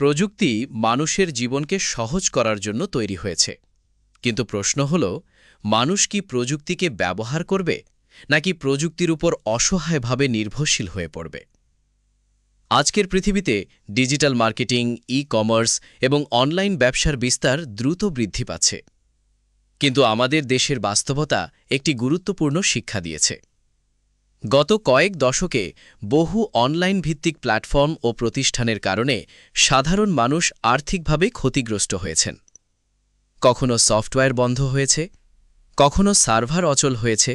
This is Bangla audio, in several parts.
প্রযুক্তি মানুষের জীবনকে সহজ করার জন্য তৈরি হয়েছে, কিন্তু প্রশ্ন হল, মানুষ কি প্রযুক্তিকে ব্যবহার করবে নাকি প্রযুক্তির উপর অসহায়ভাবে নির্ভরশীল হয়ে পড়বে? আজকের পৃথিবীতে ডিজিটাল মার্কেটিং, ই-কমার্স এবং অনলাইন ব্যবসার বিস্তার দ্রুত বৃদ্ধি পাচ্ছে। কিন্তু আমাদের দেশের বাস্তবতা একটি গুরুত্বপূর্ণ শিক্ষা দিয়েছে। গত কয়েক দশকে বহু অনলাইন ভিত্তিক প্ল্যাটফর্ম ও প্রতিষ্ঠানের কারণে সাধারণ মানুষ আর্থিকভাবে ক্ষতিগ্রস্ত হয়েছেন। কখনো সফটওয়্যার বন্ধ হয়েছে, কখনো সার্ভার অচল হয়েছে,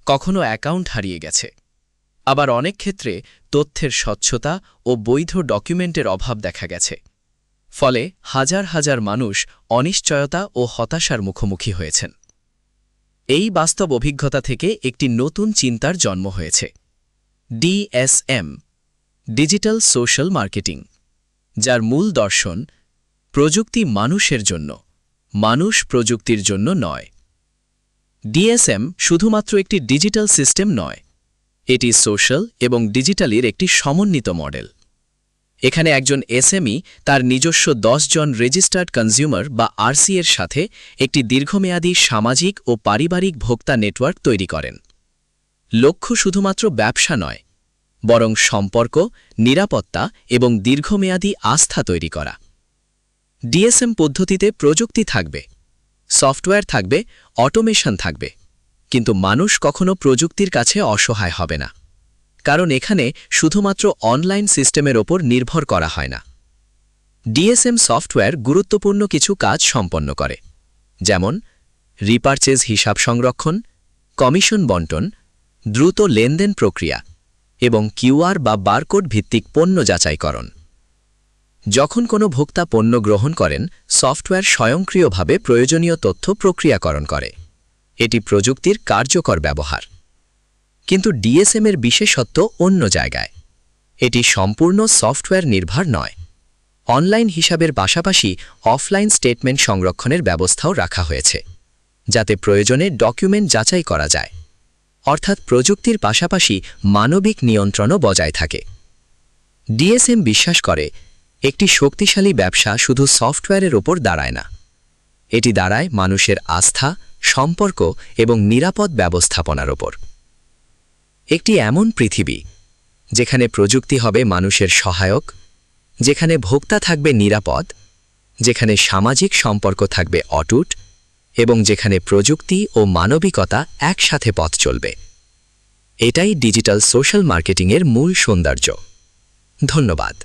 কখনো অ্যাকাউন্ট হারিয়ে গেছে। আবার অনেক ক্ষেত্রে তথ্যের স্বচ্ছতা ও বৈধ ডকুমেন্টের অভাব দেখা গেছে। ফলে হাজার হাজার মানুষ অনিশ্চয়তা ও হতাশার মুখোমুখি হয়েছেন। এই বাস্তব অভিজ্ঞতা থেকে একটি নতুন চিন্তার জন্ম হয়েছে, ডিএসএম, ডিজিটাল সোশ্যাল মার্কেটিং, যার মূল দর্শন প্রযুক্তি মানুষের জন্য, মানুষ প্রযুক্তির জন্য নয়। ডিএসএম শুধুমাত্র একটি ডিজিটাল সিস্টেম নয়, এটি সোশ্যাল এবং ডিজিটালের একটি সমন্বিত মডেল। এখানে একজন এসএমই তার নিজস্ব 10 জন রেজিস্টার্ড কনজিউমার বা আরসি এর সাথে একটি দীর্ঘমেয়াদী সামাজিক ও পারিবারিক ভোক্তা নেটওয়ার্ক তৈরি করেন। লক্ষ্য শুধুমাত্র ব্যবসা নয়, বরং সম্পর্ক, নিরাপত্তা এবং দীর্ঘমেয়াদী আস্থা তৈরি করা। ডিএসএম পদ্ধতিতে প্রযুক্তি থাকবে, সফটওয়্যার থাকবে, অটোমেশন থাকবে, কিন্তু মানুষ কখনো প্রযুক্তির কাছে অসহায় হবে না, কারণ এখানে শুধুমাত্র অনলাইন সিস্টেমের ওপর নির্ভর করা হয় না। ডিএসএম সফটওয়্যার গুরুত্বপূর্ণ কিছু কাজ সম্পন্ন করে, যেমন রিপারচেজ হিসাব সংরক্ষণ, কমিশন বণ্টন, দ্রুত লেনদেন প্রক্রিয়া এবং কিউআর বা বারকোড ভিত্তিক পণ্য যাচাইকরণ। যখন কোনো ভোক্তা পণ্য গ্রহণ করেন, সফটওয়্যার স্বয়ংক্রিয়ভাবে প্রয়োজনীয় তথ্য প্রক্রিয়াকরণ করে। এটি প্রযুক্তির কার্যকর ব্যবহার। কিন্তু ডিএসএম এর বিশেষত্ব অন্য জায়গায়। এটি সম্পূর্ণ সফটওয়্যার নির্ভর নয়। অনলাইন হিসাবের পাশাপাশি অফলাইন স্টেটমেন্ট সংরক্ষণের ব্যবস্থাও রাখা হয়েছে, যাতে প্রয়োজনে ডকুমেন্ট যাচাই করা যায়। অর্থাৎ প্রযুক্তির পাশাপাশি মানবিক নিয়ন্ত্রণও বজায় থাকে। ডিএসএম বিশ্বাস করে, একটি শক্তিশালী ব্যবসা শুধু সফটওয়্যারের ওপর দাঁড়ায় না, এটি দাঁড়ায় মানুষের আস্থা, সম্পর্ক এবং নিরাপদ ব্যবস্থাপনার ওপর। একটি এমন পৃথিবী যেখানে প্রযুক্তি হবে মানুষের সহায়ক, যেখানে ভোক্তা থাকবে নিরাপদ, যেখানে সামাজিক সম্পর্ক থাকবে অটুট এবং যেখানে প্রযুক্তি ও মানবিকতা একসাথে পথ চলবে। এটাই ডিজিটাল সোশ্যাল মার্কেটিংয়ের মূল সৌন্দর্য। ধন্যবাদ।